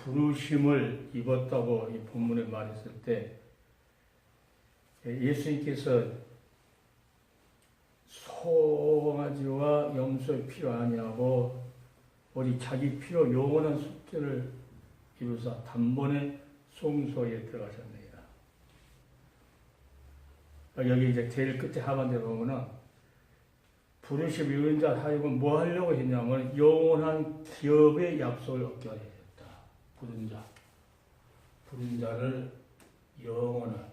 부르심을 입었다고 이 본문에 말했을 때 예수님께서 송아지와 염소의 피로 아니하고 우리 자기 피로 영원한 속죄를 이루사 단번에 송소에 들어가셨느니라. 여기 이제 제일 끝에 하반대 보면은 부르심 입은 자 하여금 뭐 하려고 했냐면 영원한 기업의 약속을 얻게 하셨다. 부른 자를 영원한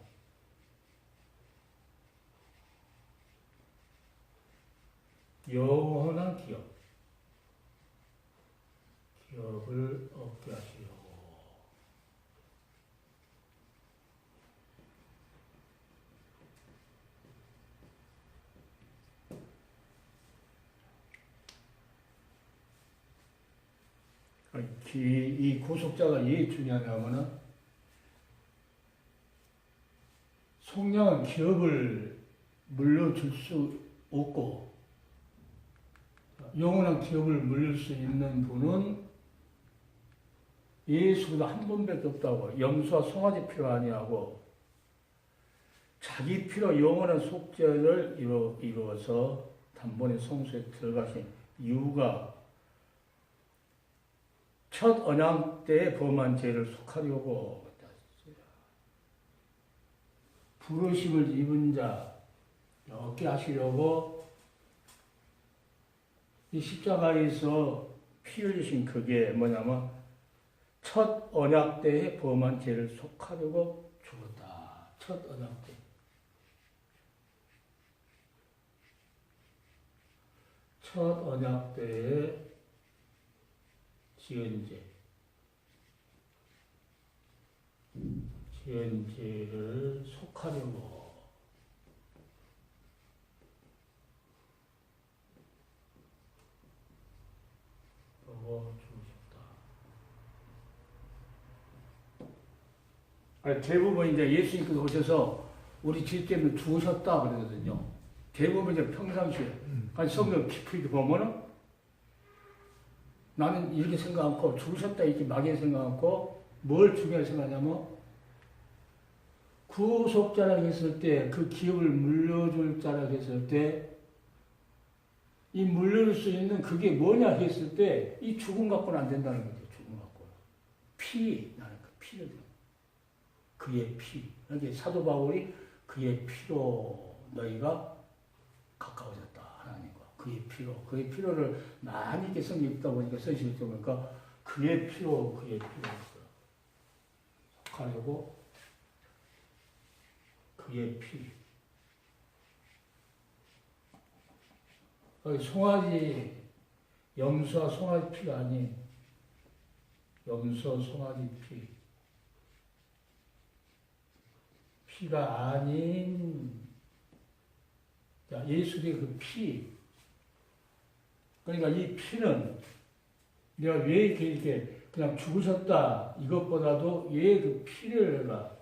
기업을 얻게 하시려고. 이 구속자가 왜 중요하냐면은 속량한 기업을 물려줄 수 없고 영원한 기업을 물릴 수 있는 분은 예수보다 한 분밖에 없다고. 염소와 송아지 피로 아니하고 자기 피로 영원한 속죄를 이루어서 단번에 성소에 들어가신 이유가 첫 언약 때에 범한 죄를 속하려고 부르심을 입은 자 얻게 하시려고 이 십자가에서 피 흘리신 그게 뭐냐면 첫 언약 때에 범한 죄를 속하려고 죽었다. 첫 언약 때. 첫 언약 때에 지은 죄를 속하려고 죽으셨다. 대부분 이제 예수님께서 오셔서 우리 죄 때문에 죽으셨다 그러거든요. 대부분 이제 평상시에 성경 깊이 보면은 나는 이렇게 생각 않고 죽으셨다 이렇게 막연히 생각 않고 뭘 중요하게 생각하냐면 구속자라고 했을 때 그 기업을 물려줄 자라고 했을 때 이 물려줄 수 있는 그게 뭐냐 했을 때 이 죽음 갖고는 안 된다는 거죠. 죽음 갖고는. 나는 그 피를 그의 피. 여기 사도 바울이 그의 피로 너희가 가까워졌다. 하나님과. 그의 피로를 많이 이렇게 성경 읽다 보니까 써있을 때 보니까 그의 피로 속하려고 그의 피. 송아지, 염소와 송아지 피가 아닌 염소, 송아지 피가 아닌 예수의 그 피. 그러니까 이 피는 내가 왜 이렇게 그냥 죽으셨다 이것보다도 왜 그 피를 내가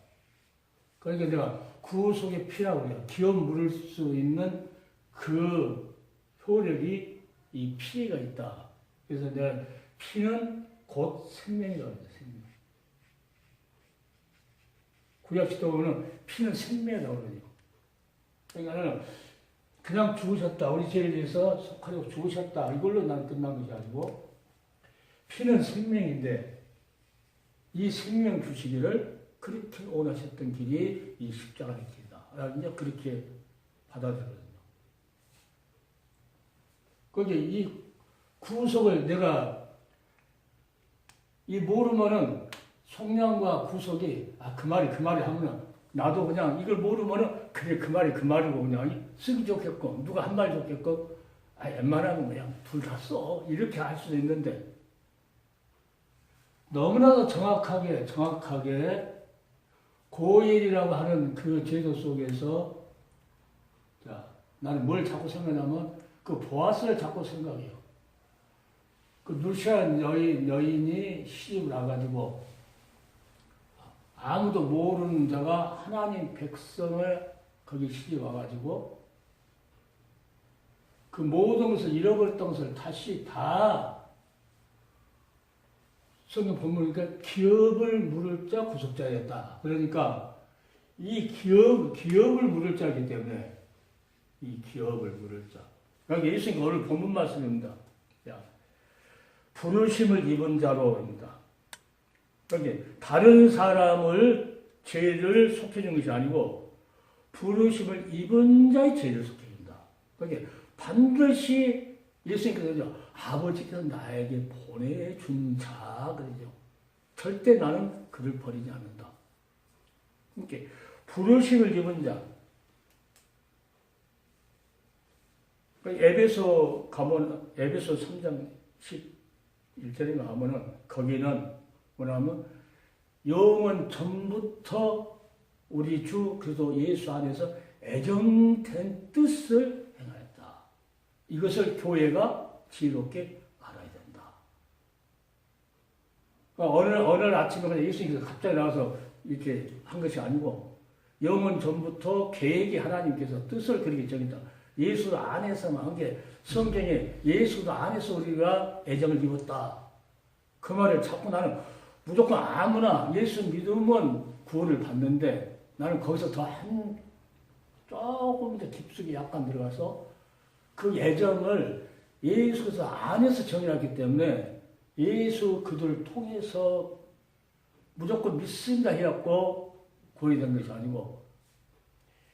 그러니까 내가 구속의 피라고 해요. 기업 물을 수 있는 그 효력이 이 피가 있다. 그래서 내가 피는 곧 생명이라고 해요. 생명. 구약시대 보면 피는 생명이라고 그러죠. 그러니까 그냥 죽으셨다. 우리 죄를 위해서 속하려고 죽으셨다. 이걸로 난 끝난 것이 아니고 피는 생명인데 이 생명 주시기를 그렇게 원하셨던 길이 이 십자가의 길이다. 이제 그렇게 받아들거든요. 거기에 이 구속을 내가 이 모르면은 속량과 구속이 그 말이 하면은 나도 그냥 이걸 모르면은 그래 그 말이고 그냥 쓰기 좋겠고 누가 한 말 좋겠고 웬만하면 그냥 둘 다 써 이렇게 할 수도 있는데 너무나도 정확하게 고일이라고 하는 그 제도 속에서 나는 뭘 자꾸 생각하면 그 보아스를 자꾸 생각해요. 그 루시안 여인이 시집을 와가지고 아무도 모르는 자가 하나님 백성을 거기 시집 와가지고 그 모든 것을 잃어버렸던 것을 다시 다 성경 본문이니까 기업을 물을 자 구속자였다. 그러니까 이 기업을 물을 자이기 때문에 이 기업을 물을 자. 그러니까 예수님이 오늘 본문 말씀입니다. 야, 부르심을 입은 자로입니다. 그러니까 다른 사람을 죄를 속해준 것이 아니고 부르심을 입은 자의 죄를 속해준다. 그러니까 반드시 예수님께서 아버지께서 나에게 보내준 자 그러죠. 절대 나는 그를 버리지 않는다. 그러니까 부르심을 입은 자. 에베소 가면 에베소 3장 11절에 가면은 거기는 뭐냐면 영원 전부터 우리 주 그리스도 예수 안에서 애정된 뜻을 행하였다. 이것을 교회가 지혜롭게 알아야 된다. 그러니까 어느 아침에 예수님께서 갑자기 나와서 이렇게 한 것이 아니고 영원 전부터 계획이 하나님께서 뜻을 그렇게 정했다. 예수 안에서만 한 게 성경에 예수 안에서 우리가 애정을 입었다. 그 말을 자꾸 나는 무조건 아무나 예수 믿으면 구원을 받는데 나는 거기서 더 조금 더 깊숙이 약간 들어가서 그 애정을 예수께서 안에서 정해놨기 때문에 예수 그들을 통해서 무조건 믿습니다 해갖고 구원이 된 것이 아니고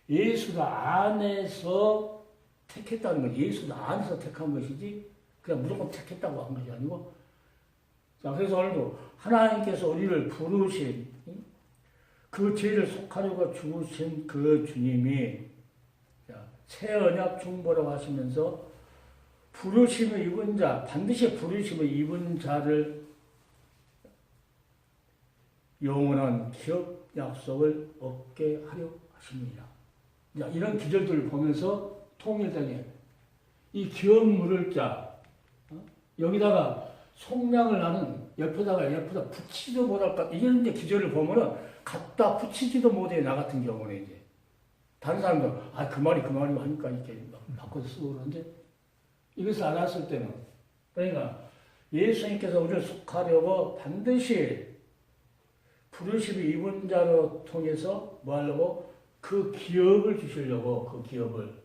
예수가 안에서 택했다는 건 예수가 안에서 택한 것이지 그냥 무조건 택했다고 한 것이 아니고 자 그래서 오늘도 하나님께서 우리를 부르신 그 죄를 속하려고 죽으신 그 주님이 새 언약 중보라고 하시면서 부르심을 입은 자 반드시 부르심을 입은 자를 영원한 기업 약속을 얻게 하려 하십니다. 이런 기절들을 보면서 통일되게 이 기업 물을 자 여기다가 속량을 나는 옆에다 붙이지도 못할까 이런 데 기절을 보면은 갖다 붙이지도 못해 나 같은 경우는 이제 다른 사람도 그 말이 하니까 이렇게 바꿔서 쓰고 그러는데 이것을 알았을 때는 그러니까 예수님께서 우리를 속하려고 반드시 부르심을 입은 자로 통해서 뭐 하려고 그 기업을 주시려고 그 기업을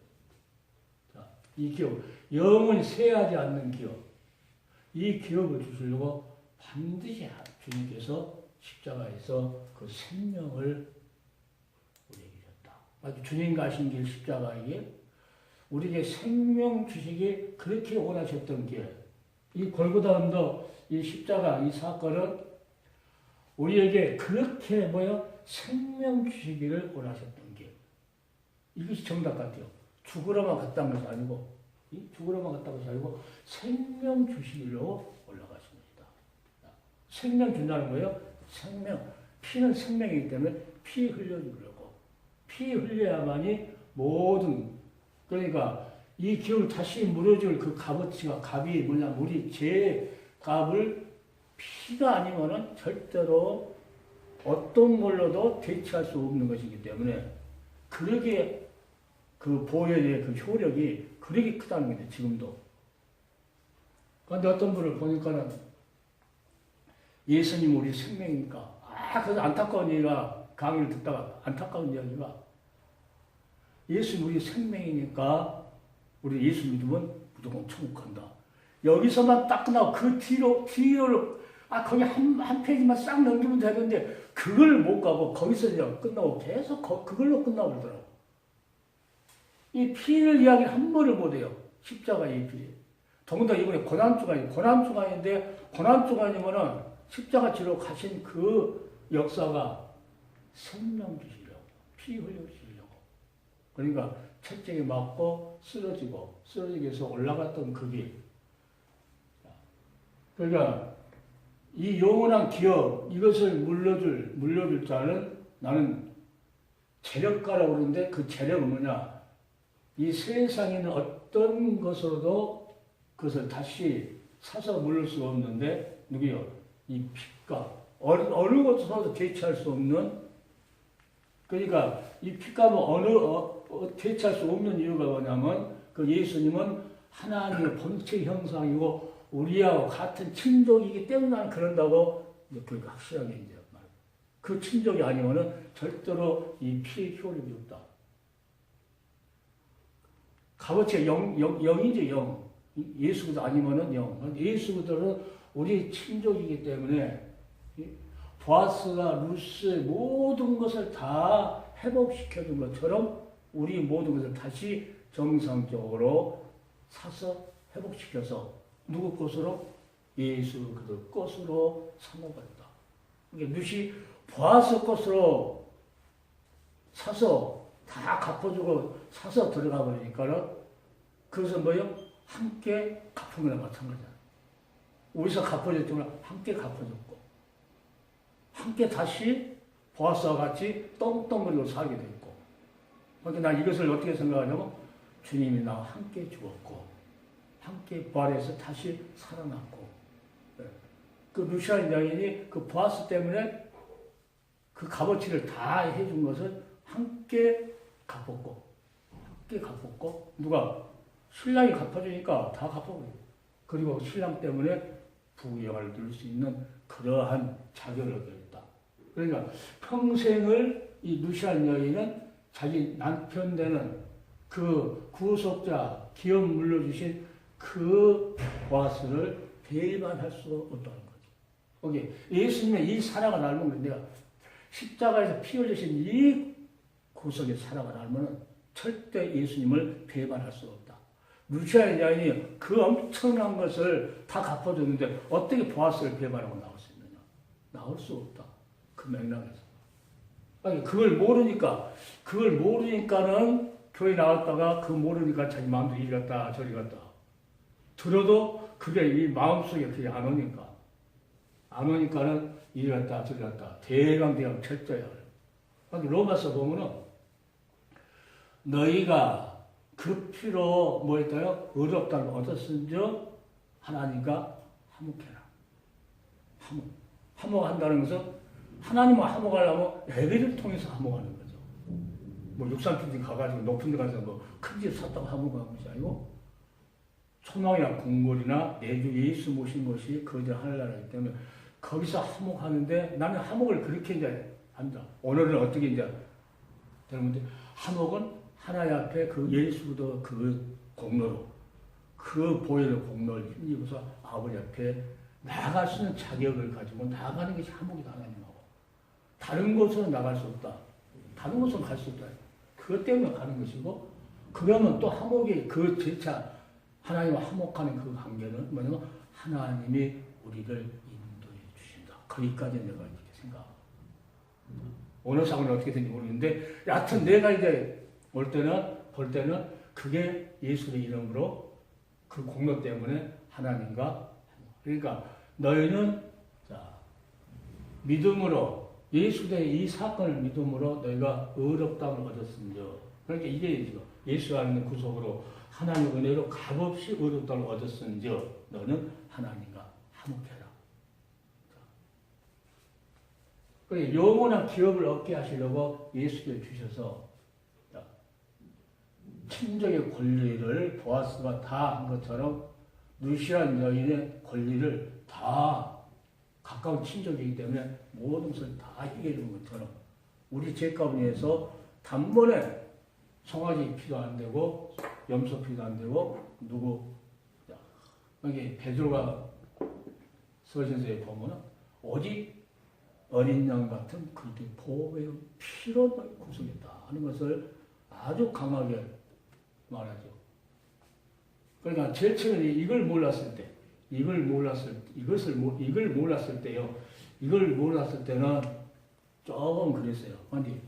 이 기업 영원히 쇠하지 않는 기업 이 기업을 주시려고 반드시 주님께서 십자가에서 그 생명을 우리에게 줬다. 아주 주님 가신 길 십자가에 우리에게 생명 주시기 그렇게 원하셨던 길. 이 골고다 언덕 이 십자가 이 사건은 우리에게 그렇게 생명 주시기를 원하셨던 길. 이것이 정답 같아요. 죽으러만 갔다는 것이 아니고 죽으러만 갔다는 것이 아니고 생명 주시기로 올라가십니다. 생명 준다는 거예요. 생명. 피는 생명이기 때문에 피 흘려주려고. 피 흘려야만이 모든 그러니까 이 기업을 다시 물어줄 그 값어치가 값이 뭐냐 우리 제 값을 피가 아니면은 절대로 어떤 걸로도 대체할 수 없는 것이기 때문에 그러기에 그 보혈의 그 효력이 그렇게 크다는 거죠, 지금도. 그런데 어떤 분을 보니까는 예수님 우리 생명이니까, 그래서 안타까운 얘기가, 강의를 듣다가 안타까운 이야기가 예수님 우리 생명이니까 우리 예수 믿으면 무조건 천국 간다. 여기서만 딱 끝나고 그 뒤로 거기 한 페이지만 싹 넘기면 되는데 그걸 못 가고 거기서 그냥 끝나고 계속 그걸로 끝나고 그러더라고. 이 피를 이야기를 한 번을 못해요. 십자가의 피. 더군다나 이번에 고난주간인데 고난주간이면은 십자가 지러 가신 그 역사가 생명 주시려고, 피 흘려주시려고. 그러니까 채찍에 맞고 쓰러지기 위해서 올라갔던 그 길. 그러니까 이 영원한 기업, 이것을 물려줄 자는 나는 재력가라고 그러는데 그 재력은 뭐냐? 이 세상에 있는 어떤 것으로도 그것을 다시 사서 물릴 수가 없는데, 누구요? 이 피가. 어느 것으로도 대체할 수 없는, 그러니까 이 피값은 대체할 수 없는 이유가 뭐냐면, 그 예수님은 하나님의 본체 형상이고, 우리하고 같은 친족이기 때문에 나는 그런다고 그러니까 확실하게 이제 말. 그 친족이 아니면은 절대로 이 피의 효력이 없다. 값어치가 영이죠, 영. 예수도 아니면은 영. 예수들은 우리 친족이기 때문에 보아스가 루스의 모든 것을 다 회복시켜준 것처럼 우리 모든 것을 다시 정상적으로 사서 회복시켜서 누구 것으로? 예수 그들 것으로 삼아버렸다. 그러니까 누시 보아스 것으로 사서 다 갚아주고 사서 들어가 버리니까는 그것은 뭐요? 함께 갚은 거나 마찬가지야. 어디서 갚아줬지만 함께 갚아줬고 함께 다시 보아스와 같이 떵떵거리고 살게 됐고 그러니까 난 이것을 어떻게 생각하냐면 주님이 나와 함께 죽었고 함께 부활해서 다시 살아났고 그 루시안 여인이 그 보아스 때문에 그 값어치를 다 해준 것을 함께 갚았고 누가? 신랑이 갚아주니까 다 갚아버려요. 그리고 신랑 때문에 부귀영화를 누릴 수 있는 그러한 자격을 얻게 됐다. 그러니까 평생을 이 루시안 여인은 자기 남편 되는 그 구속자 기업 물려주신 그 보아스를 배반할 수가 없다는 거죠. 거기 예수님의 이 사랑을 알면 내가 십자가에서 피 흘리신 이 구속의 사랑을 알면 절대 예수님을 배반할 수가 없다. 루시안 여인이 그 엄청난 것을 다 갚아줬는데 어떻게 보아스를 배반하고 나올 수 있느냐? 나올 수 없다. 그 맥락에서. 아니, 그걸 모르니까는 교회 나왔다가 그 모르니까 자기 마음대로 이리 갔다 저리 갔다. 들어도 그게 이 마음속에 그게 안 오니까는 이리 갔다 저리 갔다. 대강 철저해야 해요. 로마서 보면은 너희가 그 피로 뭐 했다요? 의롭다를 얻었은즉 하나님과 화목해라. 화목한다는 것은 하나님과 화목하려면 예배를 통해서 화목하는 거죠. 뭐 육산필지 가가지고 높은 데 가서 뭐 큰 집 샀다고 화목하는 것이 아니고 초망이나 궁궐이나 내주 예수 모신 것이 거저 하늘나라이기 때문에 거기서 화목하는데 나는 화목을 그렇게 이제 한다. 오늘은 어떻게 이제 되는데 화목은 하나님 앞에 그 예수도 그 공로로 그 보혈의 공로를 힘입어서 아버지 앞에 나아갈 수 있는 자격을 가지고 나아가는 것이 화목이다 하나님하고. 다른 곳으로 나갈 수 없다. 다른 곳으로 갈 수 없다. 그것 때문에 가는 것이고 그러면 또 화목이 그 제차 하나님과 화목하는 그 관계는 뭐냐면 하나님이 우리를 인도해 주신다. 거기까지 내가 이렇게 생각합니다. 어느 상황은 어떻게 되는지 모르겠는데 여하튼 내가 이제 볼 때는 그게 예수의 이름으로 그 공로 때문에 하나님과 그러니까 너희는 자 믿음으로 예수의 이 사건을 믿음으로 너희가 의롭다함을 얻었은즉 그러니까 이게 예수 안에 구속으로 하나님의 은혜로 값없이 의롭다함을 얻었은즉 너는 하나님과 화목해라. 그러니까 영원한 기업을 얻게 하시려고 예수를 주셔서 친족의 권리를 보아스가 다 한 것처럼 루시안 여인의 권리를 다 가까운 친족이기 때문에 모든 것을 다 해결해 준 것처럼 우리 죄 가운데에서 단번에 송아지 피도 안 되고 염소 피도 안 되고 여기 베드로가 서신서에 보면은 오직 어린 양 같은 그렇게 보호의 피로 구속했다 하는 것을 아주 강하게 말하죠. 그러니까 제일 최근에 이걸 몰랐을 때는 조금 그랬어요. 근데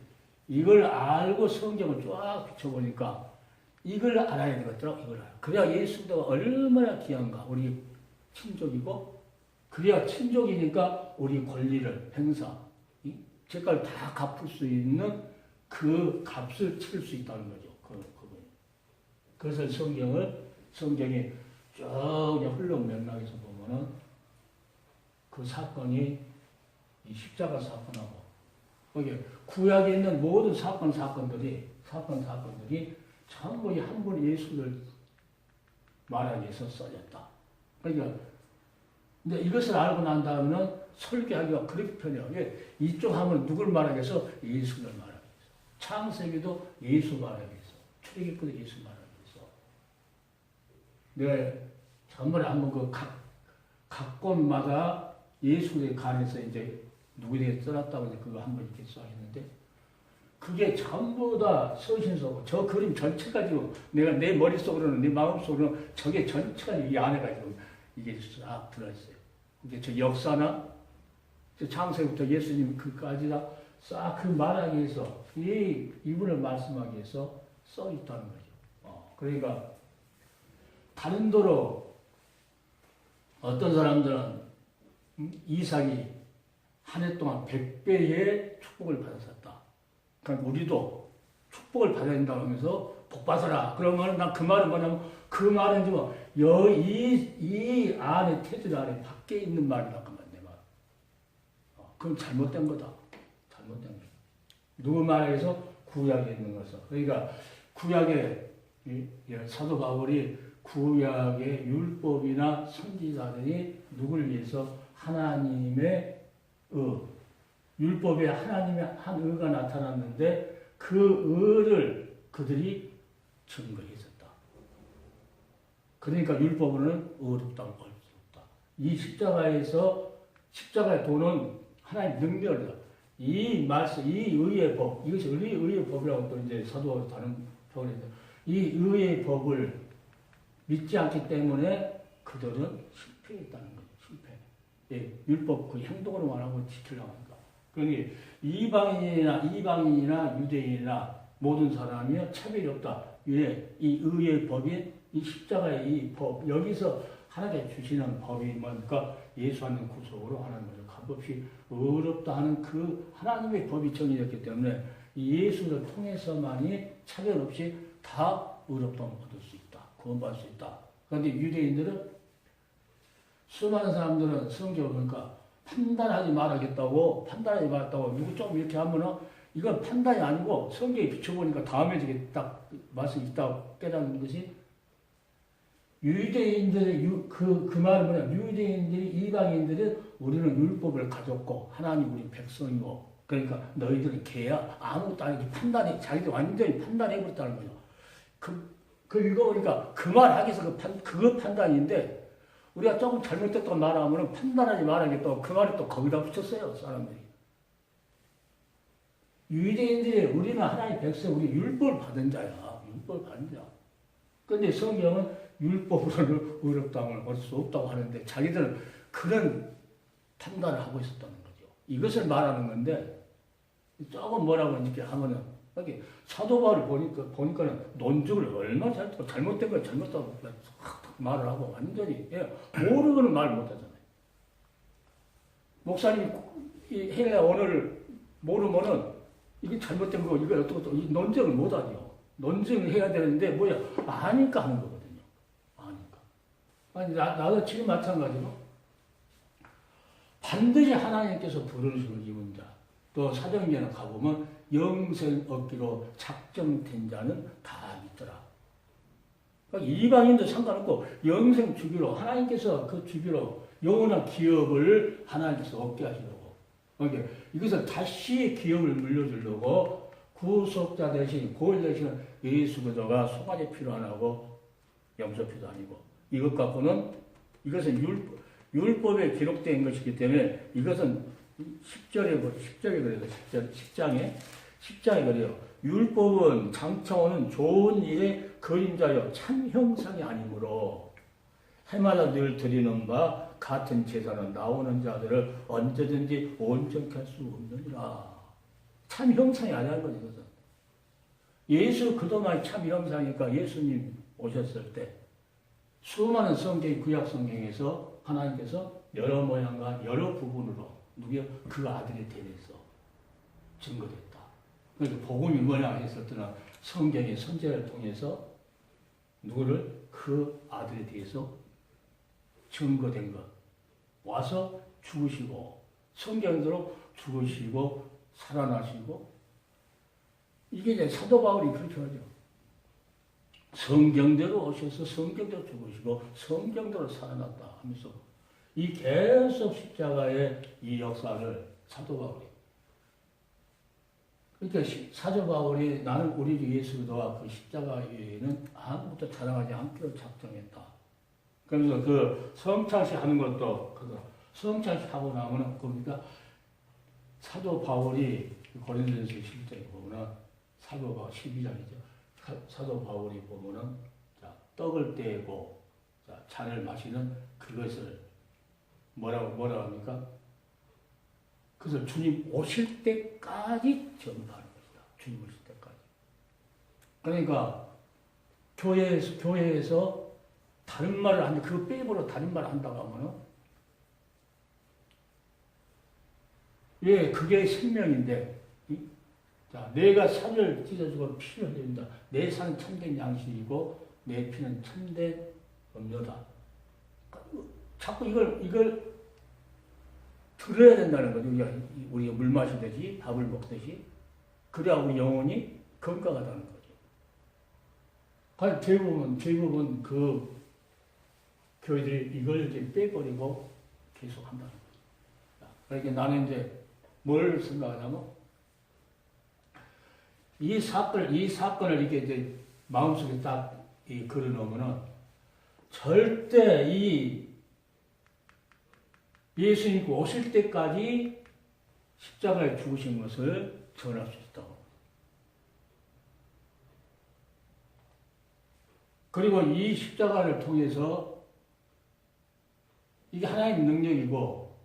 이걸 알고 성경을 쫙 비춰보니까 이걸 알아야 되겠더라고. 이걸 알아. 그래야 예수가 얼마나 귀한가. 우리 친족이고 그래야 친족이니까 우리 권리를 행사, 제가 다 갚을 수 있는 그 값을 치를 수 있다는 거죠. 그래서 성경이 쭉 흘러 맥락에서 보면은 그 사건이 이 십자가 사건하고 거기 구약에 있는 모든 사건들이 전부 한 분 예수를 말하기 위해서 써졌다. 그러니까 근데 이것을 알고 난 다음에는 설교하기가 그렇게 편해요. 왜? 이쪽 하면 누굴 말하겠어? 예수를 말하겠어. 창세기도 예수 말하겠어. 출애굽기도 예수 말하겠어. 내가 전번에 한번 각 곳마다 예수에 관해서 이제 누구에게 써놨다고 이제 그거 한번 이렇게 써있는데 그게 전부 다 서신서고 저 그림 전체 가지고 내가 내 머릿속으로는 내 마음속으로는 저게 전체가 이 안에 가지고 이게 싹 들어있어요. 이제 저 역사나 저 창세부터 예수님 그까지 다 싹 그 말하기 위해서 이분을 말씀하기 위해서 써 있다는 거죠. 그러니까 다른 도로 어떤 사람들은 이삭이 한 해 동안 100배의 축복을 받았었다. 그러니까 우리도 축복을 받아야 된다고 하면서 복 받아라. 그러면 난 그 말은 뭐냐면 그 말은 좀 이 안에 테두리 안에 밖에 있는 말이라고 하면 내 말. 그건 잘못된 거다. 잘못된 거다. 누구 말에 의해서 구약에 있는 것을. 그러니까 구약에 사도 바울이 구약의 율법이나 선지자들이 누구를 위해서 하나님의 율법에 하나님의 한 의가 나타났는데 그 의를 그들이 증거했었다. 그러니까 율법으로는 의롭다고 할 수 없다. 이 십자가의 도는 하나님의 능력이다. 이 말씀, 이 의의 법, 이것이 의의 법이라고 또 이제 사도가 다른 표현이 있다. 이 의의 법을 믿지 않기 때문에 그들은 실패했다는 거죠. 실패. 예, 율법 그 행동으로만 하고 지키려고 합니다. 그러니 이방인이나 유대인이나 모든 사람이 차별이 없다. 왜? 이 의의 법인 이 십자가의 이 법 여기서 하나님께 주시는 법이 뭡니까? 예수 하는 구속으로 하나님을 값없이 의롭다 하는 그 하나님의 법이 정해졌기 때문에 예수를 통해서만이 차별 없이 다 의롭다함을 얻을 수 있다. 구원받을 수 있다. 그런데 유대인들은 수많은 사람들은 성경을 보니까 판단하지 말아야겠다고 누구 좀 이렇게 하면은 이건 판단이 아니고 성경에 비춰보니까 다음에 저게 딱 말씀이 있다고 깨닫는 것이 유대인들의 그 말은 뭐냐 유대인들이 이방인들은 우리는 율법을 가졌고 하나님 우리 백성이고 그러니까 너희들은 개야 아무것도 아니지 판단이 자기들 완전히 판단해버렸다는 거죠. 그 읽어보니까 그 말 하기 위해서 그거 판단인데 우리가 조금 잘못됐다고 말하면 판단하지 말아야겠다고 그 말을 또 거기다 붙였어요, 사람들이. 유대인들이 우리는 하나님의 백성, 우리 율법을 받은 자야. 율법을 받은 자. 그런데 성경은 율법으로는 의롭다함을 얻을 수 없다고 하는데 자기들은 그런 판단을 하고 있었다는 거죠. 이것을 말하는 건데 조금 뭐라고 이렇게 하면은 여기 사도 바울을 보니까는 논증을 얼마나 잘못된 걸 잘못하고 말을 하고 완전히 모르고는 말을 못하잖아요. 목사님이 이 헬라 언어를 모르면은 이게 잘못된 거 이거 어떻게 이 논증을 못하죠. 논증을 해야 되는데 뭐야 아니까 하는 거거든요. 아니까. 아니 나도 지금 마찬가지로 반드시 하나님께서 부르심을 입은 자. 또 사도행전에 가보면 영생 얻기로 작정된 자는 다 믿더라. 이방인도 상관없고 영생 주기로 하나님께서 그 주기로 영원한 기업을 하나님께서 얻게 하시려고 그러니까 이것을 다시 기업을 물려주려고 구속자 대신 고일 대신 예수 그리스도가 송아지 피도 안 하고 염소피도 아니고 이것 갖고는 이것은 율법에 기록된 것이기 때문에 이것은 10절에 그래요. 10장에 그래요. 율법은 장차오는 좋은 일의 그림자여 참 형상이 아니므로 해마다 늘 드리는 바 같은 제사는 나오는 자들을 언제든지 온전케 할 수 없느니라. 참 형상이 아니라는 거죠. 이것은. 예수 그동안 참 형상이니까 예수님 오셨을 때 수많은 성경 구약 성경에서 하나님께서 여러 모양과 여러 부분으로 그 아들에 대해서 증거됐다. 그러니까 복음이 뭐냐 했을 때는 성경의 선지자를 통해서 누구를 그 아들에 대해서 증거된 것. 와서 죽으시고 성경대로 죽으시고 살아나시고 이게 이제 사도 바울이 그렇게 하죠. 성경대로 오셔서 성경대로 죽으시고 성경대로 살아났다 하면서 이 계속 십자가의 이 역사를 사도 바울이. 그러니까 사도 바울이 나는 우리 주 예수 그리스도와 그 십자가 외에는 아무것도 자랑하지 않기로 작정했다. 그러면서 그 성찬식 하는 것도 그거 성찬식 하고 나면은 그러니까 사도 바울이 고린도전서 실제에 보면은 사도 바울 12장이죠. 사도 바울이 보면은 자, 떡을 떼고 자, 잔을 마시는 그것을 뭐라고 합니까? 그래서 주님 오실 때까지 전파하는 것이다. 주님 오실 때까지. 그러니까 교회에서 다른 말을 하는데 그 빼버려 다른 말을 한다고 하면은 예, 그게 생명인데 자, 내가 살을 찢어주고 피를 흘린다. 내 살은 참된 양식이고 내 피는 참된 음료다. 자꾸 이걸 들어야 된다는 거죠. 우리가 물 마시듯이 밥을 먹듯이 그래야 우리 영혼이 건강하다는 거죠. 대부분 그 교회들이 이걸 이제 빼버리고 계속 한다는 거죠. 그러니까 나는 이제 뭘 생각하냐면 이 사건을 이렇게 이제 마음속에 딱 걸어놓으면은 절대 이 예수님 오실 때까지 십자가에 죽으신 것을 전할 수 있다고. 그리고 이 십자가를 통해서 이게 하나님의 능력이고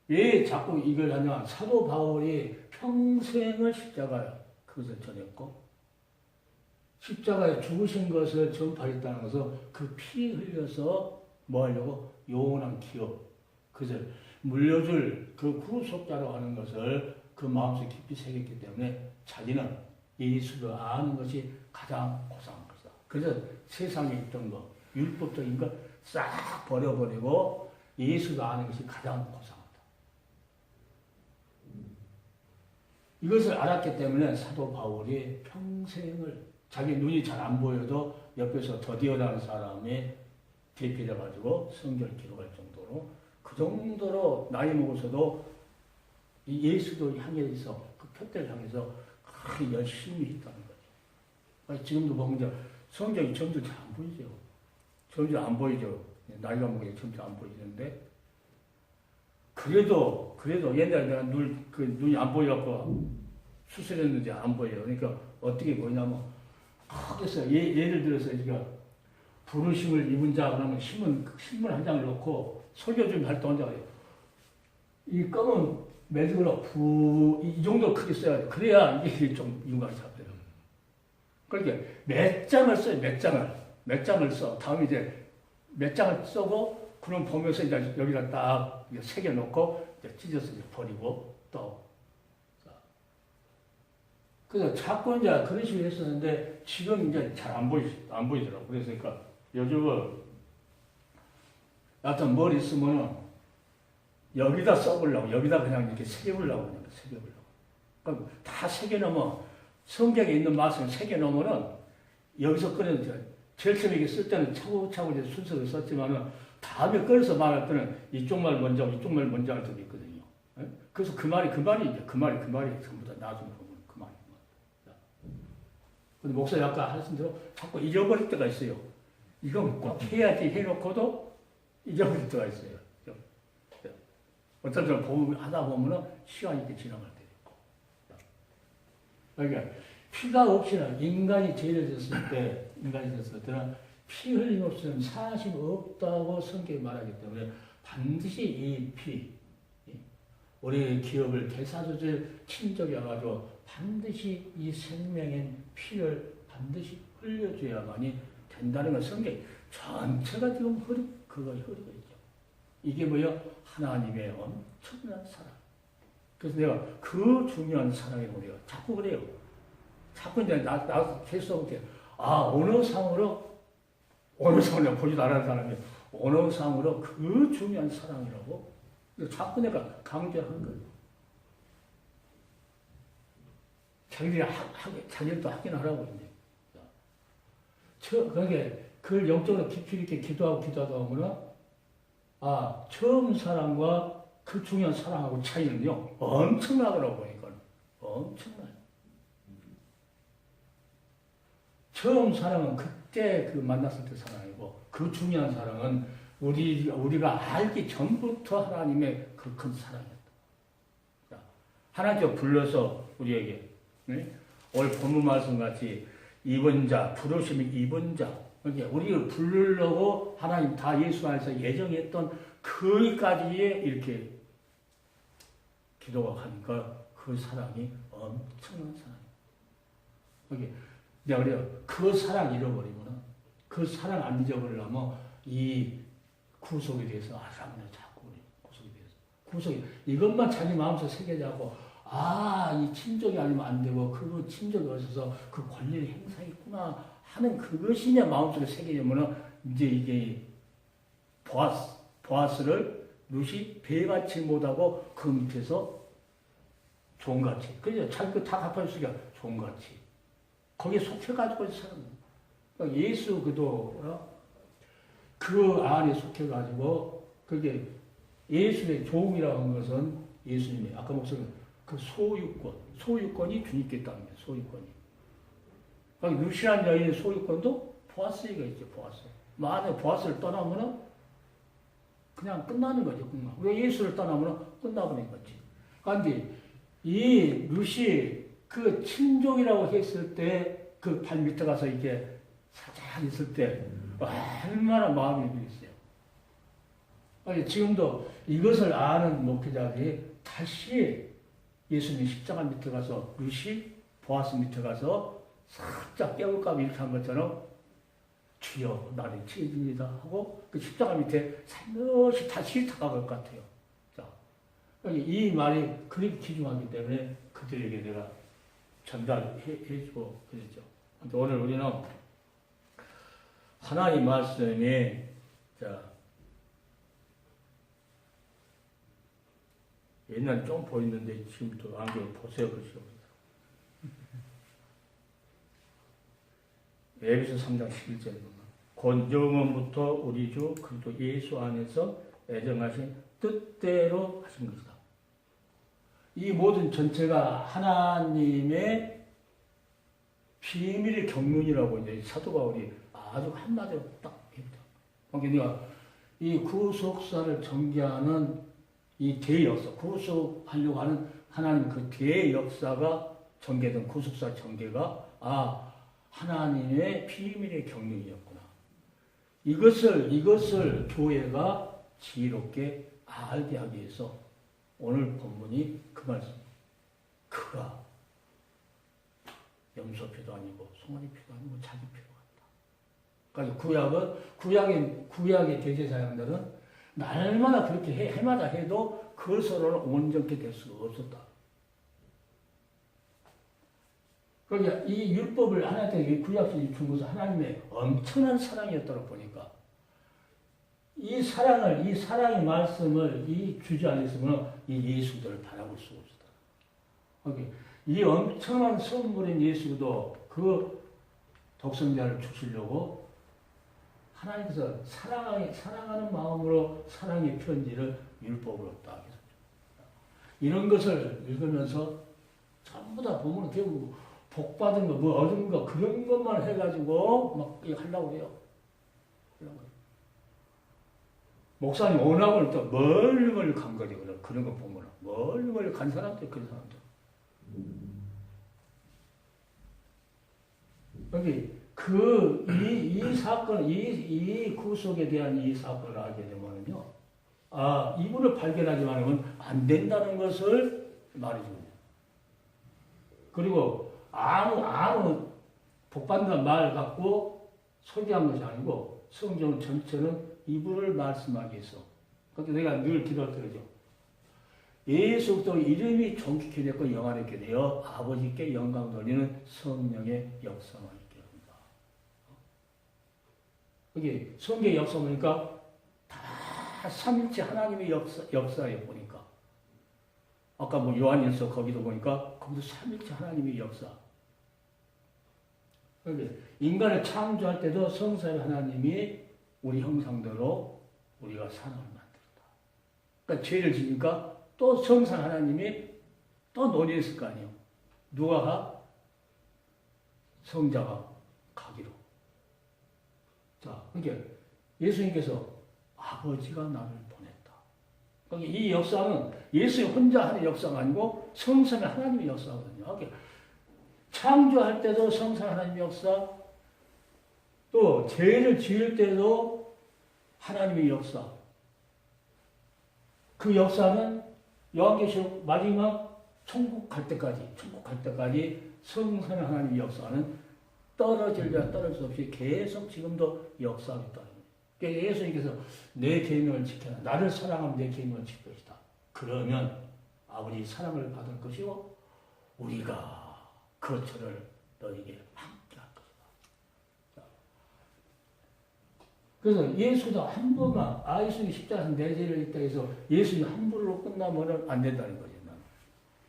왜 자꾸 이걸 하냐. 사도 바울이 평생을 십자가에 그것을 전했고 십자가에 죽으신 것을 전파했다는 것은 그 피 흘려서 뭐 하려고 영원한 기업 그것을 물려줄 그 구속자라고 하는 것을 그 마음속에 깊이 새겼기 때문에 자기는 예수를 아는 것이 가장 고상한 것이다. 그래서 세상에 있던 것, 율법적인 것 싹 버려버리고 예수를 아는 것이 가장 고상하다. 이것을 알았기 때문에 사도 바울이 평생을 자기 눈이 잘 안 보여도 옆에서 더디어나는 사람이 대피해가지고 성경을 기록할 정도로 그 정도로 나이 먹어서도 이 예수도 향해서 그 표대를 향해서 그렇게 열심히 했다는 거죠. 지금도 보면 성경이 점점 잘 안 보이죠. 점점 안 보이죠. 나이가 먹으니 점점 안 보이는데 그래도 옛날에 내가 눈이 안 보여갖고 수술했는지 안 보여요. 그러니까 어떻게 보이냐면 그래서 예를 들어서 우리가 부르심을 입은 자 그러면 신문 한 장을 놓고 설교 좀 활동한 자가 이 검은 매듭으로 이 정도 크게 써야 돼. 그래야 이게 좀 윤곽이 잡혀요. 그러니까 몇 장을 써요. 몇 장을 써. 다음에 이제 몇 장을 써고 그럼 보면서 이제 여기다 딱 새겨놓고 이제 찢어서 이제 버리고 또 그래서 자꾸 이제 그런 식으로 했었는데 지금 이제 잘 안 보이더라고. 그러니까 요즘은 하여튼 뭘 있으면은 여기다 써보려고 여기다 그냥 이렇게 새겨보려고 그냥 새겨보려고. 그러니까 다 새겨놓으면 성경에 있는 말씀을 새겨놓으면은 여기서 꺼내서 제일 처음에 이게 쓸 때는 차곡차곡 이제 순서를 썼지만은 다음에 꺼내서 말할 때는 이쪽 말 먼저 할 때도 있거든요. 그래서 그 말이 전부 다 나중에 보면 그 말이. 근데 목사님 아까 하신 대로 자꾸 잊어버릴 때가 있어요. 이건 꼭 해야지 해놓고도 잊어버릴 때가 있어요. 어떤 사람 하다 보면은 시간이 이렇게 지나갈 때도 있고. 그러니까 피가 없이는 인간이 됐을 때는 피 흘림 없이는 사심 없다고 성경이 말하기 때문에 반드시 이 피, 우리 기업을 대사조질 친족이 와가지고 반드시 이 생명의 피를 반드시 흘려줘야만이 된다는 건 성경 전체가 지금 그거 흐르고 있죠. 이게 뭐요? 하나님의 엄청난 사랑. 그래서 내가 그 중요한 사랑에 우리가 자꾸 그래요. 자꾸 이제 나 계속 이렇게 어느 상으로 보지도 않은 사람이 어느 상으로 그 중요한 사랑이라고 자꾸 내가 강조하는 거예요. 자기들도 하긴 하라고 이제. 그러니까 그걸 영적으로 깊이 있게 기도하다 보면 처음 사랑과 그 중요한 사랑하고 차이는요, 엄청나더라고 보니까. 엄청나요. 처음 사랑은 그때 그 만났을 때 사랑이고, 그 중요한 사랑은 우리가 알기 전부터 하나님의 그 큰 사랑이었다. 하나님께서 불러서 우리에게, 네? 오늘 본문 말씀 같이 입은 자, 부르심이 입은 자, 우리를 부르려고 하나님 다 예수 안에서 예정했던 거기까지에 이렇게 기도가 가니까 그 사랑이 엄청난 사랑이에요. 내가 그래요. 그 사랑 잃어버리면, 그 사랑 안 잊어버리려면 이 구속에 대해서 하나님을 자꾸 우리 구속에 대해서. 구속이, 이것만 자기 마음속에 새겨자고, 이 친족이 아니면 안 되고, 그 친족이 어디서 그 권리를 행사했구나 하는 그것이 내 마음속에 새겨지면은, 이제 이게 보아스를 룻이 배같이 못하고 그 밑에서 종같이. 그죠? 자기 거 다 갚아줬으니까 종같이. 거기에 속해가지고 사는 거예요. 그러니까 예수 그 안에 속해가지고, 그게 예수의 종이라고 한 것은 예수님의, 아까 목사님, 그 소유권이 주님께 있다는 거예요, 소유권이. 그러니까 룻이라는 여인의 소유권도 보아스가 있죠, 보아스. 만약에 보아스를 떠나면은 그냥 끝나는 거죠, 끝나. 우리가 예수를 떠나면은 끝나버린 거지. 그런데 이 룻이 그 친족이라고 했을 때 그 발 밑에 가서 이렇게 사장 있을 때 얼마나 마음이 그랬어요. 아니, 지금도 이것을 아는 목회자들이 다시 예수님 십자가 밑에 가서 룻이 보아스 밑에 가서 살짝 깨울까 이렇게 한 것처럼 주여 나를 치입니다 하고 그 십자가 밑에 살며시 다시 다가갈 것 같아요. 자, 이 말이 그렇게 귀중하기 때문에 그들에게 내가 전달해주고 그랬죠. 오늘 우리는 하나님 말씀이, 옛날에 좀 보였는데 지금 또 안경 보세요. 에베소 3장 11절에 보면 곧 영원부터 우리 주 그리스도 예수 안에서 애정하신 뜻대로 하신 것이다. 이 모든 전체가 하나님의 비밀의 경륜이라고 이제 사도 바울이 아주 한마디로 딱 했다. 그러니까 이 구속사를 전개하는 이 대역사, 구속하려고 하는 하나님 그 대역사가 전개된 구속사 전개가 하나님의 비밀의 경륜이었구나. 이것을 교회가 지혜롭게 알게 하기 위해서 오늘 본문이 그 말씀. 그가 염소피도 아니고 송아지피도 아니고 자기 피도 같다. 그러니까 구약의 대제사장들은 날마다 그렇게 해마다 해도 그 서로는 온전케 될 수가 없었다. 그러니까 이 율법을 하나님께 구약시에 준 것은 하나님의 엄청난 사랑이었다고 보니까 이 사랑의 말씀을 주지 않았으면 이 예수들을 바라볼 수가 없었다. 그러니까 이 엄청난 선물인 예수도 그 독생자를 주시려고 하나님께서 사랑하는 마음으로 사랑의 편지를 율법으로 딱 해서 이런 것을 읽으면서 전부 다 보면 결국 복받은 거, 얻은 거, 그런 것만 해가지고 막 하려고 해요. 목사님 원학을 또 멀리 간 거죠. 그런 거 보면. 멀리 간 사람들, 그런 사람들. 여기, 이 사건, 이 구속에 대한 이 사건을 알게 되면요. 이분을 발견하지만 안 된다는 것을 말해줍니다. 그리고 아무 복받는다는 말 갖고 소개한 것이 아니고 성경 전체는 이분을 말씀하기 위해서. 그러니까 내가 늘 기도할 때죠. 예수부터 이름이 존귀케 되고 영화롭게 되어 아버지께 영광 돌리는 성령의 역사만 있게 합니다. 여기 성경의 역사 보니까 다 삼일체 하나님의 역사에 보니까 아까 요한일서 거기도 보니까 거기도 삼일체 하나님의 역사. 인간을 창조할 때도 성삼위 하나님이 우리 형상대로 우리가 사람을 만들었다. 그러니까 죄를 지니까 또 성산 하나님이 또 논의했을 거 아니에요. 누가 가? 성자가 가기로. 자, 그러니까 예수님께서 아버지가 나를 보냈다. 그러니까 이 역사는 예수 혼자 하는 역사가 아니고 성삼위 하나님의 역사거든요. 그러니까 창조할 때도 성삼위 하나님의 역사, 또 죄를 지을 때도 하나님의 역사. 그 역사는 요한계시록 마지막 천국 갈 때까지 성삼위 하나님의 역사는 떨어질려 떨어질 수 없이 계속 지금도 역사하고 있다는 거예요. 그러니까 예수님께서 내 계명을 지켜라. 나를 사랑하면 내 계명을 지킬 것이다. 그러면 아버지 사랑을 받을 것이고 우리가 그 처를 너에게 함께 할 것이다. 그래서 예수도 한 번만 예수님 십자가에서 내 죄를 있다 해서 예수님 한 번으로 끝나면 안 된다는 거죠.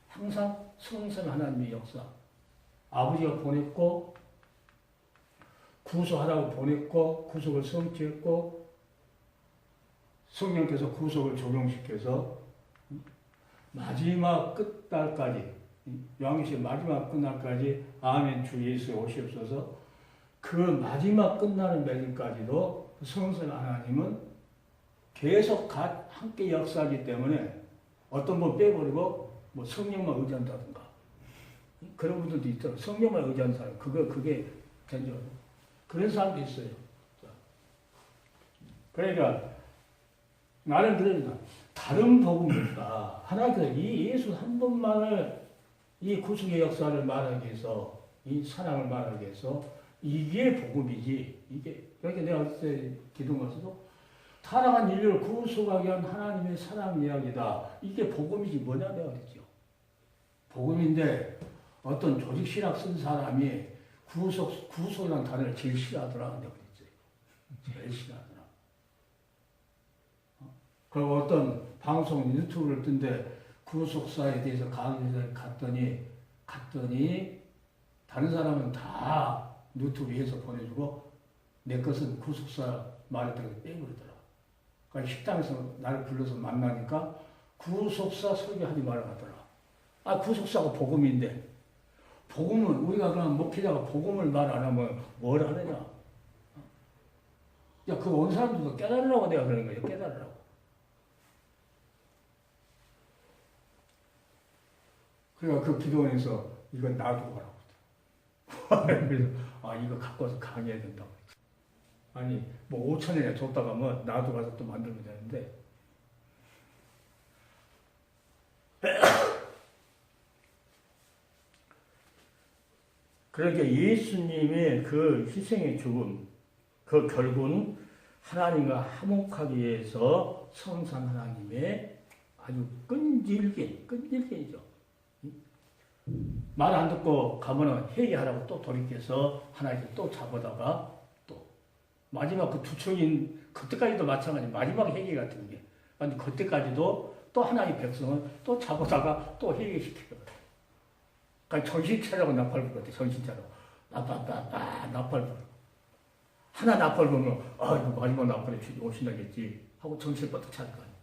항상 성삼위 하나님의 역사. 아버지가 보냈고 구속하라고 보냈고 구속을 성취했고 성령께서 구속을 적용시켜서 마지막 끝날까지 요한계시록 마지막 끝날까지 아멘 주 예수에 오시옵소서. 그 마지막 끝나는 매일까지도 성삼위 하나님은 계속 함께 역사하기 때문에 어떤 분 빼버리고 뭐 성령만 의지한다든가 그런 분들도 있더라고요. 성령만 의지하는 사람 그게 전혀 그런 사람도 있어요. 그러니까 나는 그러니까 다른 복음보다 하나님께서 이 예수 한 분만을 이 구속의 역사를 말하기 위해서 이 사랑을 말하기 위해서 이게 복음이지. 이게 그러니까 내가 그때 기도하면서도 타락한 인류를 구속하기 위한 하나님의 사랑 이야기다. 이게 복음이지 뭐냐 내가 그랬죠. 복음인데 어떤 조직 신학 쓴 사람이 구속이라는 단어를 제일 싫어하더라. 내가 그랬죠. 제일 싫어하더라. 그리고 어떤 방송 유튜브를 뜬데 구속사에 대해서 강의를 갔더니 다른 사람은 다 유튜브에서 보내주고 내 것은 구속사 말했다고 빼버리더라. 그러니까 식당에서 나를 불러서 만나니까 구속사 설교하지 말라 하더라. 구속사가 복음인데 복음은 우리가 그냥 목회자가 복음을 말 안 하면 뭘 하느냐. 야, 그 온 사람들도 깨달으라고 내가 그러는 거예요. 깨달으라고. 그러니까 그 기도원에서 이거 놔두고 가라고. 그래서 이거 갖고 와서 강의해야 된다고. 아니 뭐 5천원이나 줬다가 뭐 놔두고 가서 또 만들면 되는데 그러니까 예수님의 그 희생의 죽음, 그 결국은 하나님과 화목하기 위해서 성삼 하나님의 아주 끈질기죠. 말 안 듣고 가면은 회개하라고 또 돌이켜서 하나님께 또 잡아다가 또 마지막 그 두청인 그때까지도 마찬가지 마지막 회개 같은 게 아니 그때까지도 또 하나님 백성은 또 잡아다가 또 회개시켜요. 그러니까 정신 차려고 나팔 불 것 같아. 정신 차려. 나팔 불. 하나 나팔 불면 이거 마지막 나팔에 오신다겠지 하고 정신 버뜩 차릴 거 아니야.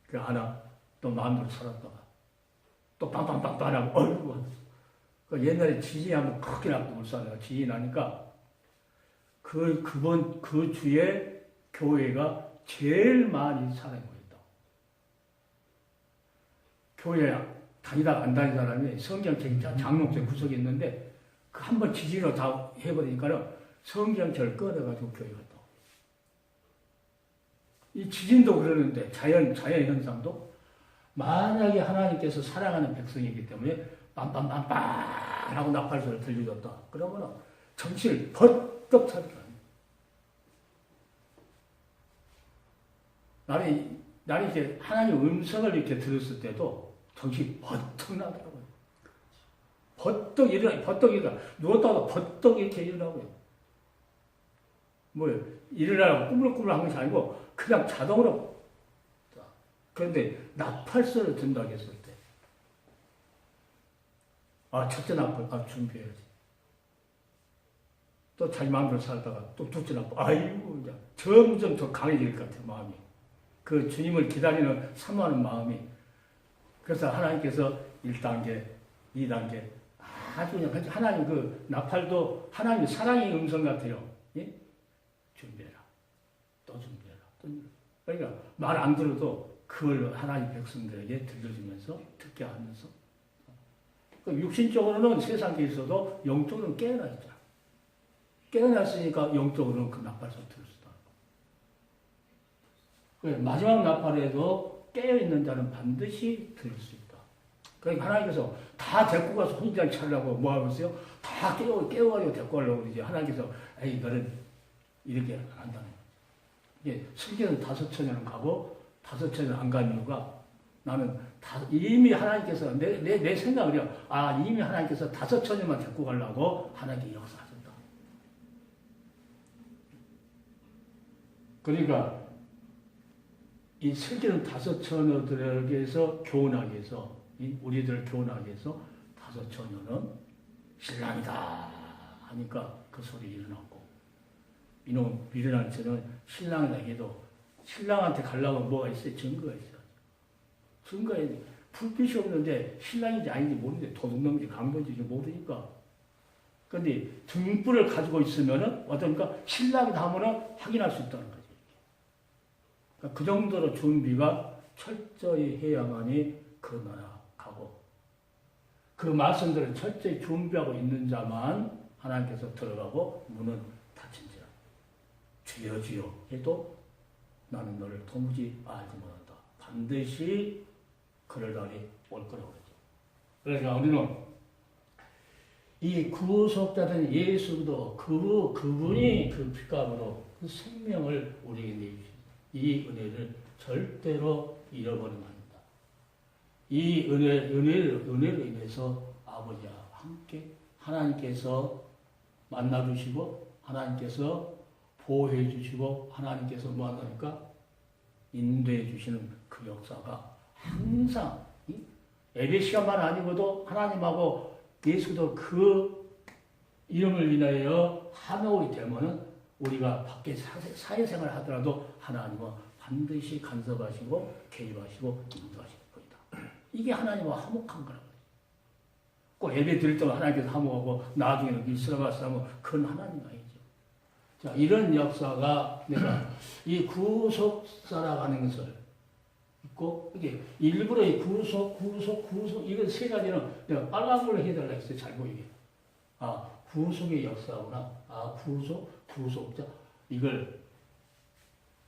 그 하나 또 마음대로 살았다가 또 빵빵빵빵 하고 어이구. 그 옛날에 지진이 한번 크게 났고 울산에 지진이 나니까 그 주에 교회가 제일 많이 사람이 모였다. 교회 다니다 안 다닌 사람이 성경책 장롱책 구석에 있는데 그 한 번 지진으로 다 해버리니까는 성경책을 꺼내가지고 교회 갔다. 이 지진도 그러는데 자연 현상도 만약에 하나님께서 사랑하는 백성이기 때문에 빰빰빰빰 하고 나팔 소리 들려줬다. 그러면은 정신을 버떡 차리라. 나는 이제 하나님 음성을 이렇게 들었을 때도 정신이 버떡 나더라고요. 버떡 일어나. 누웠다가 버떡 이렇게 일어나고요. 일어나라고 꾸물꾸물 한 것이 아니고 그냥 자동으로. 그런데 나팔소리를 든다고 했을 때 첫째 나팔 준비해야지. 또 자기 마음대로 살다가 또 둘째 나팔 아이고 이제 점점 더 강해질 것 같아요. 마음이. 그 주님을 기다리는 사모하는 마음이. 그래서 하나님께서 1단계, 2단계 아주 그냥 하나님 그 나팔도 하나님의 사랑의 음성 같아요. 예? 준비해라. 또 준비해라. 또 준비해라. 그러니까 말 안 들어도 그걸 하나님 백성들에게 들려주면서 듣게 하면서 그 육신적으로는 세상에 있어도 영적으로는 깨어나 있잖아. 깨어났으니까 영적으로는 그 나팔 소리 들을 수도 있고. 마지막 나팔에도 깨어있는 자는 반드시 들을 수 있다. 그러니까 하나님께서 다 데리고 가서 혼자 차려고 뭐 하고 있어요? 다 깨워가지고 데리고 가려고 그러지. 하나님께서, 에이, 너는 이렇게 안 한다는 거야. 이게 슬기는 5처녀는 가고 5처녀는 안 간 이유가 나는 이미 하나님께서 내 생각을요. 아, 이미 하나님께서 5처녀만 데리고 가려고 하나님께 역사하셨다. 그러니까 이 슬기는 5처녀들에게서 교훈하기 위해서 우리들 교훈하기 위해서 5처녀는 신랑이다 하니까 그 소리 일어나고 이놈 미련한 처는 신랑에게도 신랑한테 가려면 뭐가 있어요? 증거가 있어요. 증거에 불빛이 없는데 신랑인지 아닌지 모르는데 도둑놈인지 강도인지 모르니까. 그런데 등불을 가지고 있으면은 어떤가 신랑이다 하면은 확인할 수 있다는 거지. 그러니까 그 정도로 준비가 철저히 해야만이 그 나라 가고 그 말씀들을 철저히 준비하고 있는 자만 하나님께서 들어가고 문은 닫힌지라. 주여 주여 해도 나는 너를 도무지 알지 못한다. 반드시 그럴 날이 올 거라고 그러죠. 그러니까 우리는 이 구속자된 예수도 그분이 그 핏값으로 그 생명을 우리에게 내주신 이 은혜를 절대로 잃어버리면 안 된다. 이 은혜로 인해서 아버지와 함께 하나님께서 만나주시고 하나님께서 보호해 주시고 하나님께서 뭐 한다니까 인도해 주시는 그 역사가 항상 예배 시간만 아니고도 하나님하고 예수도 그 이름을 인하여 하나오게 되면은 우리가 밖에 사회생활 하더라도 하나님은 반드시 간섭하시고 개입하시고 인도하실 겁니다. 이게 하나님과 화목한 거라고. 꼭 예배 드릴 때만 하나님께서 화목하고 나중에는 이스라엘 사람은 그건 하나님 아니죠. 자, 이런 역사가 내가 이 구속 살아가는 것을 있고 이게 일부러 이 구속 이거 세 가지는 내가 빨간 걸로 해달라 했어요. 잘 보이게. 아, 구속의 역사구나. 아, 구속자. 이걸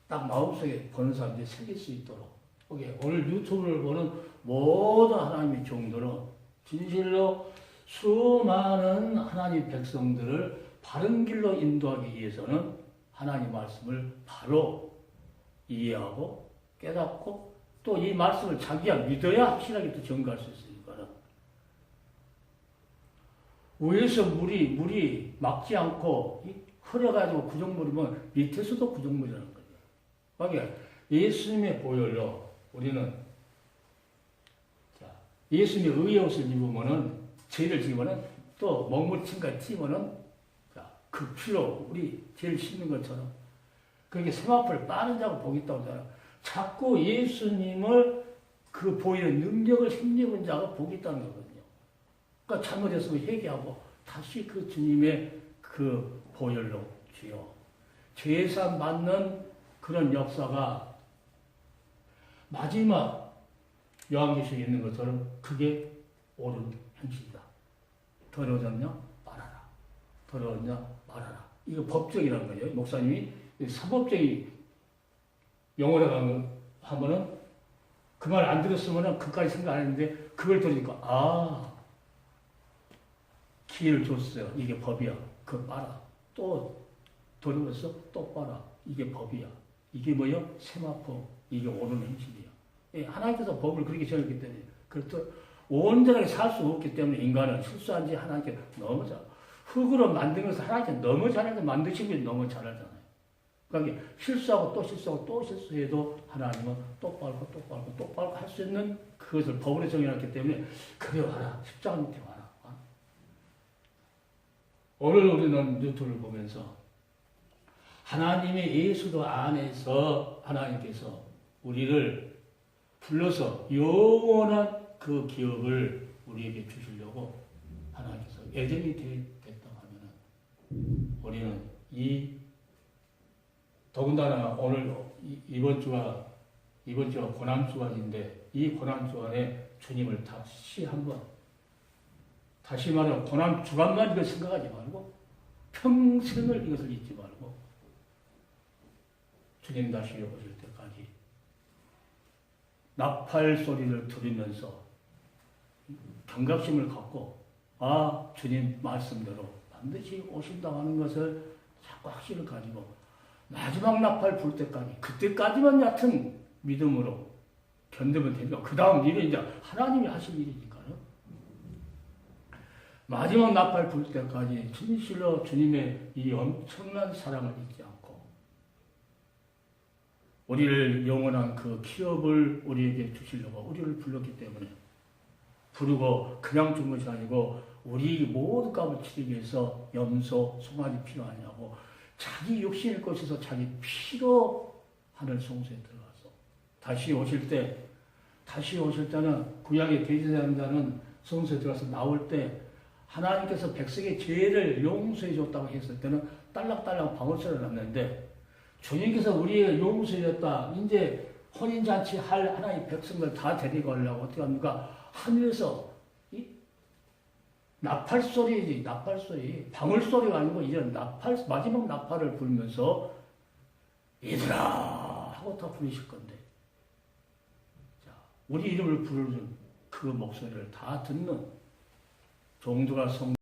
딱 마음속에 보는 사람들이 생길 수 있도록. 오늘 유튜브를 보는 모든 하나님의 종들은 진실로 수많은 하나님 백성들을 바른 길로 인도하기 위해서는 하나님 말씀을 바로 이해하고 깨닫고 또 이 말씀을 자기가 믿어야 확실하게 또 증거할 수 있으니까. 위에서 물이 막지 않고 흐려가지고 구정물이면 밑에서도 구정물이라는 거죠. 그러니까 예수님의 보혈로 우리는 예수님의 의의 옷을 입으면은 죄를 지면은 또 먹물침까지 튀면은 그 피로 우리 죄를 씻는 것처럼 그렇게 세마포를 빠른 자고 보겠다고 하잖아요. 자꾸 예수님을 그 보이는 능력을 힘입은 자가 보겠다는 거거든요. 그러니까 잘못했으면 회개하고 다시 그 주님의 그 보혈로 주여 죄사 받는 그런 역사가 마지막 요한계시록에 있는 것처럼 그게 옳은 현실이다. 더러워졌냐? 말하라. 더러웠냐? 말하라. 이거 법적이라는 거예요. 목사님이 사법적인 영어로 하면은 그 말 안 들었으면은 그까지 생각 안 했는데 그걸 들으니까 기회를 줬어요. 이게 법이야. 그거 봐라. 또 더러웠어? 또 봐라. 이게 법이야. 이게 뭐요? 세마포. 이게 옳은 현실이야. 예, 하나님께서 법을 그렇게 정했기 때문에 그렇죠. 온전하게 살 수 없기 때문에 인간은 실수한 지 하나님께 너무 잘 흙으로 만든 것을 하나님께 너무 잘해서 만드신 분이 너무 잘하잖아요. 그러니까 실수하고 또 실수하고 또 실수해도 하나님은 똑바로 할 수 있는 그것을 법으로 정해놨기 때문에 그래 와라. 십자가 밑에 와라. 오늘 우리는 유튜브를 보면서 하나님의 예수도 안에서 하나님께서 우리를 불러서 영원한 그 기업을 우리에게 주시려고 하나님께서 예정이 됐다 하면은 우리는 더군다나 오늘 이번 주가 고난주간인데 이 고난주간에 주님을 다시 말하면 고난주간만 이걸 생각하지 말고 평생을 이것을 잊지 말고 주님 다시 오실 때까지 나팔 소리를 들으면서 경각심을 갖고 주님 말씀대로 반드시 오신다고 하는 것을 자꾸 확신을 가지고 마지막 나팔 불 때까지 그때까지만 얕은 믿음으로 견디면 되니까 그 다음 일은 이제 하나님이 하실 일이니까요. 마지막 나팔 불 때까지 진실로 주님의 이 엄청난 사랑을 잊지 않고 우리를 영원한 그 기업을 우리에게 주시려고 우리를 불렀기 때문에 부르고 그냥 준 것이 아니고 우리 모든 값을 치르기 위해서 염소, 송아지 필요하냐고 자기 육신의 것에서 자기 피로 하늘 성소에 들어가서 다시 오실 때는 구약의 대제사장자는 성소에 들어가서 나올 때 하나님께서 백성의 죄를 용서해 줬다고 했을 때는 딸랑딸랑 방울소리가 났는데 주님께서 우리의 용서해 줬다. 이제 혼인잔치 할 하나님의 백성들 다 데리고 가려고 어떻게 합니까? 하늘에서 나팔소리지, 나팔소리. 방울소리가 아니고 이제 마지막 나팔을 불면서 얘들아 하고 다 부르실 건데. 자, 우리 이름을 부르는 그 목소리를 다 듣는 종도가